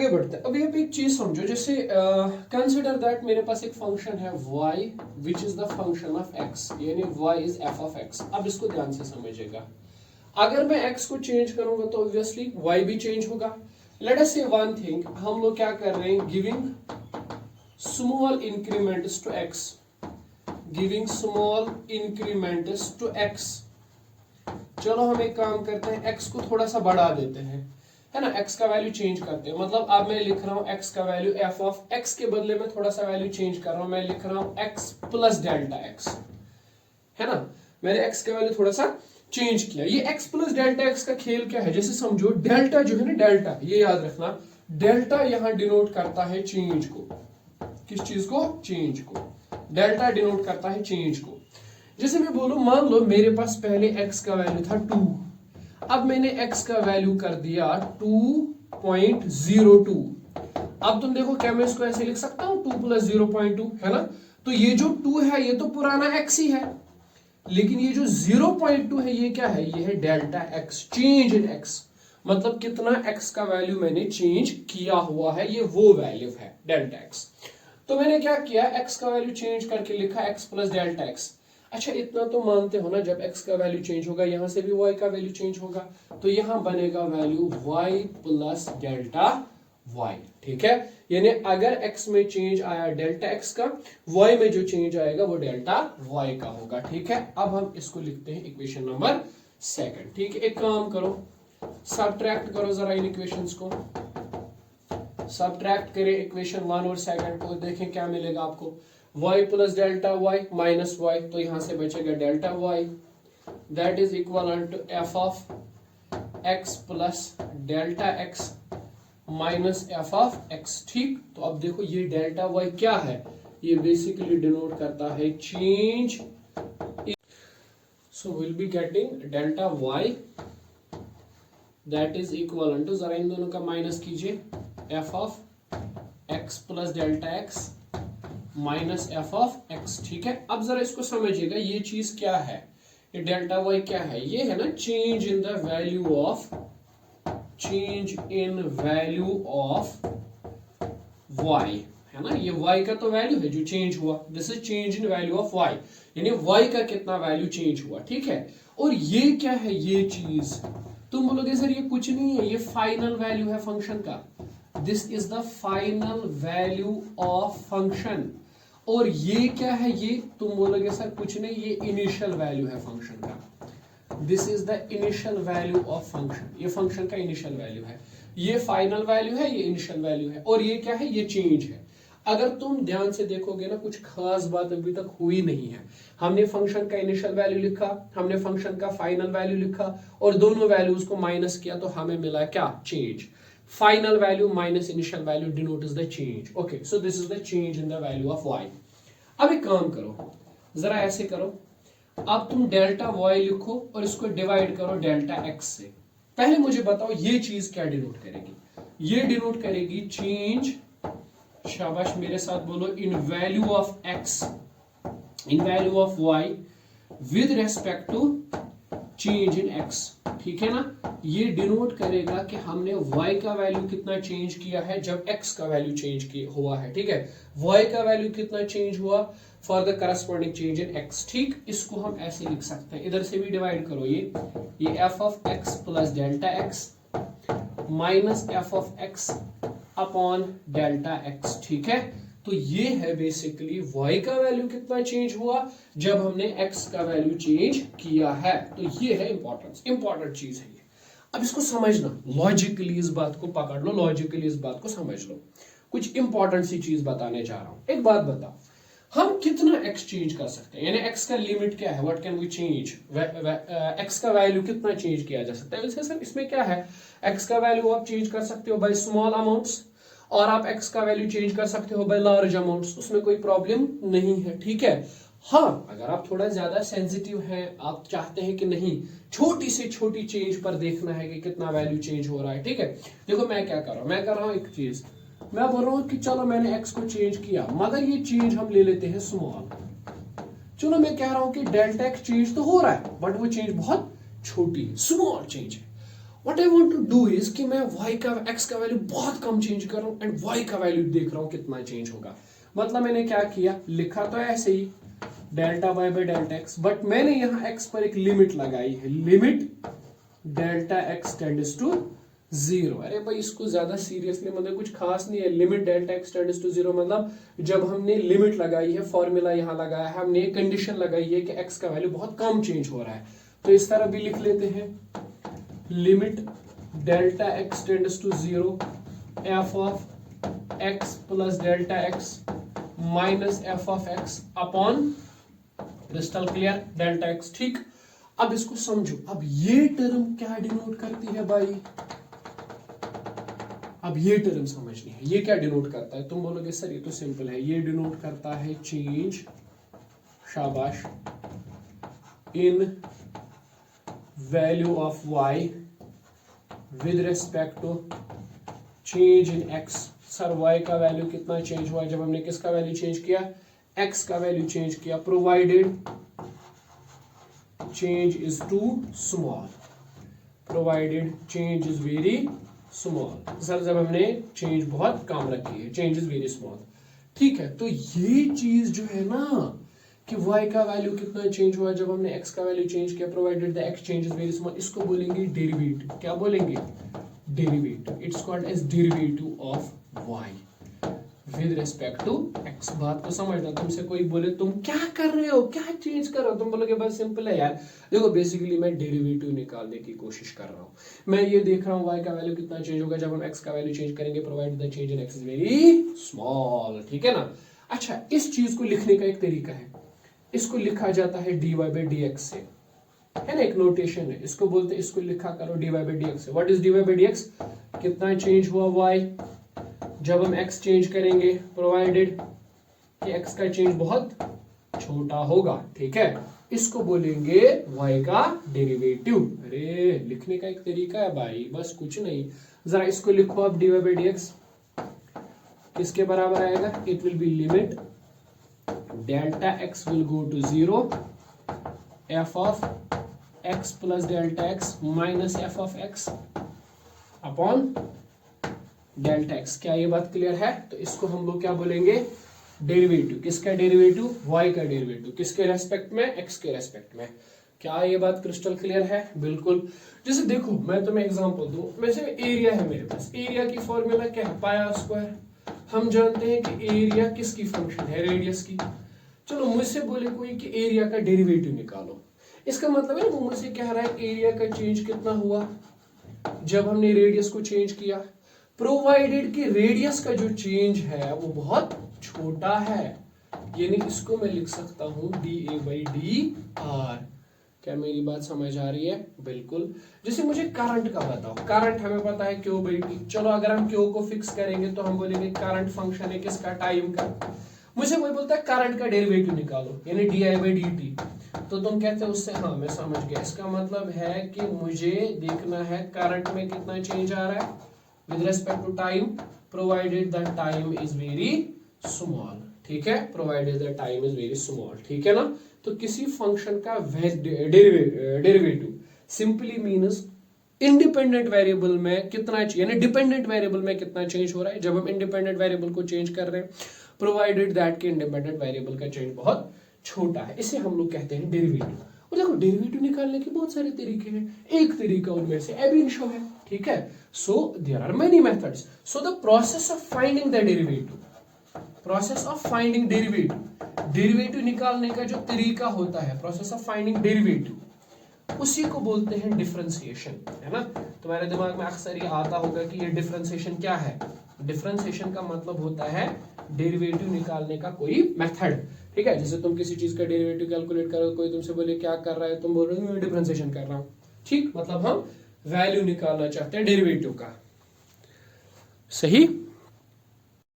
आगे बढ़ते हैं। अभी आप एक चीज समझो, जैसे कंसिडर दैट मेरे पास एक फंक्शन है y which is the function of x, यानी y is f of x। अब इसको ध्यान से समझिएगा, अगर मैं x को चेंज करूंगा तो ऑब्वियसली y भी चेंज होगा। Let us say one thing, हम लोग क्या कर रहे हैं, giving small increments to x, giving small increments to x। चलो हम एक काम करते हैं, x को थोड़ा सा बढ़ा देते हैं, है ना, x का वैल्यू चेंज करते हैं। मतलब अब मैं लिख रहा हूं x का वैल्यू f ऑफ x के बदले में थोड़ा सा वैल्यू चेंज कर रहा हूं, मैं लिख रहा हूं x प्लस डेल्टा x, है ना, मैंने x का वैल्यू थोड़ा सा चेंज किया। ये x प्लस डेल्टा x का खेल क्या है, जैसे समझो डेल्टा जो है ना, डेल्टा ये याद रखना, डेल्टा यहां डिनोट करता है चेंज को। किस चीज को? चेंज को। डेल्टा डिनोट करता है चेंज को। जैसे मैं बोलूं, मान लो मेरे पास पहले x का वैल्यू था 2, अब मैंने x का वैल्यू कर दिया 2.02। अब तुम देखो क्या मैं इसको ऐसे लिख सकता हूं, 2 प्लस 0.2, है ना। तो ये जो 2 है ये तो पुराना x ही है, लेकिन ये जो 0.2 है ये क्या है, ये है delta x, change in x। मतलब कितना x का वैल्यू मैंने चेंज किया हुआ है, ये वो वैल्यू है डेल्टा x। तो मैंने क्या किया, x का वैल्यू चेंज करके लिखा x प्लस डेल्टा x। अच्छा इतना तो मानते हो ना, जब x का वैल्यू चेंज होगा यहां से भी y का वैल्यू चेंज होगा, तो यहां बनेगा value y plus delta y, ठीक है। यानी अगर x में चेंज आया डेल्टा x का, y में जो चेंज आएगा वो डेल्टा y का होगा, ठीक है। अब हम इसको लिखते हैं इक्वेशन नंबर 2, ठीक है। एक काम करो, सबट्रैक्ट करो जरा इन इक्वेशंस को, सबट्रैक्ट करें इक्वेशन 1 और 2 को, देखें क्या मिलेगा आपको। y plus delta y minus y, तो यहां से बचेगा delta y, that is equal to f of x plus delta x minus f of x, ठीक। तो अब देखो ये डेल्टा y क्या है, ये बेसिकली डिनोट करता है change. So will be getting delta y that is equal to, जरा इन दोनों का माइनस कीजिए, f of x plus delta x minus f of x, ठीक है। अब जरा इसको समझिएगा, ये चीज क्या है, ये डेल्टा y क्या है, ये है ना change in the value of, change in value of y, है ना। ये y का तो वैल्यू है जो चेंज हुआ, this is change in value of y, यानी y का कितना वैल्यू चेंज हुआ, ठीक है। और ये क्या है, ये चीज तुम बोलोगे सर ये कुछ नहीं है, ये फाइनल वैल्यू है फंक्शन का, this is the final value of function. और ये क्या है, ये तुम बोलोगे सर कुछ नहीं, ये इनिशियल वैल्यू है फंक्शन का, this is the initial value of function, ये फंक्शन का इनिशियल वैल्यू है, ये फाइनल वैल्यू है, ये इनिशियल वैल्यू है, और ये क्या है, ये चेंज है। अगर तुम ध्यान से देखोगे ना, कुछ खास बात अभी तक हुई नहीं है। हमने फंक्शन का इनिशियल वैल्यू लिखा, हमने फंक्शन का फाइनल वैल्यू लिखा, और दोनों वैल्यूज को माइनस किया तो हमें मिला क्या, change. Final value minus initial value denotes the change. Okay, so this is the change in the value of y. अब एक काम करो, जरा ऐसे करो, अब तुम डेल्टा y लिखो और इसको डिवाइड करो डेल्टा x से। पहले मुझे बताओ ये चीज क्या डिनोट करेगी, ये डिनोट करेगी चेंज, शाबाश मेरे साथ बोलो, in value of x, in value of y with respect to change in x, ठीक है ना। ये डिनोट करेगा कि हमने y का वैल्यू कितना चेंज किया है जब x का वैल्यू चेंज हुआ है, ठीक है। y का वैल्यू कितना चेंज हुआ for the corresponding change in x, ठीक। इसको हम ऐसे लिख सकते हैं, इधर से भी डिवाइड करो, ये f of x plus delta x minus f of x upon delta x, ठीक है। तो ये है बेसिकली y का वैल्यू कितना चेंज हुआ जब हमने x का वैल्यू चेंज किया है। तो ये है इंपॉर्टेंट चीज है ये। अब इसको समझना, लॉजिकली इस बात को पकड़ लो, लॉजिकली इस बात को समझ लो। कुछ इंपॉर्टेंट सी चीज बताने जा रहा हूं। एक बात बताओ, हम कितना x चेंज कर सकते हैं, यानी x का लिमिट क्या है, what can we change, x का वैल्यू कितना चेंज किया जा सकता है। वैसे सर इसमें क्या है, x का वैल्यू आप चेंज कर सकते हो बाय स्मॉल अमाउंट्स, और आप x का वैल्यू चेंज कर सकते हो बाय लार्ज अमाउंट्स, उसमें कोई प्रॉब्लम नहीं है, ठीक है। हाँ, अगर आप थोड़ा ज्यादा सेंसिटिव हैं, आप चाहते हैं कि नहीं छोटी से छोटी चेंज पर देखना है कि कितना वैल्यू चेंज हो रहा है, ठीक है। देखो मैं क्या कर रहा हूं, मैं कर रहा हूं एक चीज, मैं बोल रहा हूं कि चलो मैंने x को चेंज किया, मगर ये चेंज हम ले लेते हैं स्मॉल। चलो मैं कह रहा हूं कि डेल्टा x चेंज तो हो रहा है, बट वो चेंज बहुत छोटी है, स्मॉल चेंज है। What I want to do is कि मैं y का x का वैल्यू बहुत कम चेंज कर रहा हूं एंड y का वैल्यू देख रहा हूं कितना चेंज होगा। मतलब मैंने क्या किया, लिखा तो ऐसे ही delta y by delta x, but मैंने यहां x पर एक लिमिट लगाई है, limit delta x tends to 0। अरे भाई इसको ज्यादा सीरियसली मतलब कुछ खास नहीं है। Limit delta x tends to 0 मतलब जब हमने लिमिट लगाई है, फॉर्मूला यहां लगाया है, हमने एक कंडीशन लगाई है कि x का वैल्यू बहुत कम चेंज हो रहा है, तो इस तरह भी लिख लेते हैं, limit delta x tends to 0 f of x plus delta x minus f of x upon crystal clear delta x। ठीक, अब इसको समझो, अब ये टर्म क्या डिनोट करती है भाई, अब ये टर्म समझनी है, ये क्या डिनोट करता है। तुम बोलोगे सर ये तो सिंपल है, ये डिनोट करता है चेंज, शाबाश, in value of y with respect to change in x। Sir y का वैल्यू कितना चेंज हुआ जब हमने किसका वैल्यू चेंज किया, x का वैल्यू चेंज किया, provided change is too small, provided change is very small। सर जब हमने चेंज बहुत कम रखी है, change is very small, ठीक है। तो ये चीज जो है ना कि y का वैल्यू कितना चेंज हुआ जब हमने x का वैल्यू चेंज किया, provided the x change is very small, इसको बोलेंगे डेरिवेटिव। क्या बोलेंगे, derivative. It's called as derivative of y with respect to x। बात को समझना, तुमसे कोई बोले तुम क्या कर रहे हो, क्या चेंज कर रहे हो, तुम बोलोगे बस सिंपल है यार, देखो बेसिकली मैं डेरिवेटिव निकालने की कोशिश कर रहा हूं। मैं ये देख रहा हूं y का वैल्यू कितना चेंज होगा जब हम x का वैल्यू चेंज करेंगे, provide the change in x is very small, ठीक है ना। अच्छा, इस चीज को लिखने का एक तरीका है, इसको लिखा जाता है dy बाई dx से, है ना, एक नोटेशन है, इसको बोलते हैं, इसको लिखा करो dy बाई dx से। What is dy by dx, कितना चेंज हुआ y जब हम x चेंज करेंगे, प्रोवाइडेड कि x का चेंज बहुत छोटा होगा, ठीक है। इसको बोलेंगे y का डेरिवेटिव। अरे लिखने का एक तरीका है भाई, बस कुछ नहीं। जरा इसको लिखो आप, dy बाई dx किसके बराबर आएगा, it will be limit delta x will go to 0 f of x plus delta x minus f of x upon delta x। क्या ये बात क्लियर है। तो इसको हम लोग क्या बोलेंगे, डेरिवेटिव। किसका डेरिवेटिव, y का डेरिवेटिव, किसके रेस्पेक्ट में, x के रेस्पेक्ट में। क्या ये बात क्रिस्टल क्लियर है, बिल्कुल। जैसे देखो मैं तुम्हें एग्जांपल दूं, वैसे एरिया है मेरे पास, एरिया की फॉर्मूला क्या है, पाई आर स्क्वायर। हम जानते हैं कि एरिया किसकी फंक्शन है, रेडियस की। चलो मुझसे बोले कोई कि एरिया का डेरिवेटिव निकालो, इसका मतलब है वो मुझसे कह रहा है एरिया का चेंज कितना हुआ जब हमने रेडियस को चेंज किया, प्रोवाइडेड कि रेडियस का जो चेंज है वो बहुत छोटा है, यानी इसको मैं लिख सकता हूं dA बाई dr। क्या मेरी बात समझ आ रही है, बिल्कुल। जैसे मुझे करंट का बताओ, करंट हमें पता है Q बाई T। चलो अगर हम Q को फिक्स करेंगे तो हम बोलेंगे करंट फंक्शन है किसका, टाइम का। मुझे कोई बोलता है करंट का डेरिवेटिव निकालो, यानी di बाई dt, तो तुम कहते हो उससे, हाँ मैं समझ गया, इसका मतलब है कि मुझे देखना है करंट में कितना चेंज आ रहा है with respect to time, provided the time is very small, ठीक है, provided the time is very small, ठीक है ना। तो किसी फंक्शन का derivative simply means independent variable में कितना, यानी डिपेंडेंट वेरिएबल में कितना चेंज हो रहा है जब हम इंडिपेंडेंट वेरिएबल को चेंज कर रहे हैं, प्रोवाइडेड दैट कि इंडिपेंडेंट वेरिएबल का चेंज बहुत छोटा है, इसे हम लोग कहते हैं डेरिवेटिव। और देखो डेरिवेटिव निकालने के बहुत सारे तरीके हैं, एक तरीका उनमें से एब इनिशियो है, ठीक है। So there are many methods. So the process of finding the derivative, process of finding derivative, derivative निकालने का जो तरीका होता है, प्रोसेस ऑफ फाइंडिंग डेरिवेटिव, उसी को बोलते हैं डिफरेंशिएशन, है ना। तुम्हारे दिमाग में अक्सर ये आता होगा कि ये डिफरेंशिएशन क्या है। डिफरेंशिएशन का मतलब होता है डेरिवेटिव निकालने का कोई मेथड, ठीक है। जैसे तुम किसी चीज का डेरिवेटिव कैलकुलेट करो, कोई तुमसे बोले क्या कर रहा है, तुम बोल रहे हो मैं डिफरेंशिएशन कर रहा हूं, ठीक, मतलब हम वैल्यू निकालना चाहते हैं डेरिवेटिव का, सही।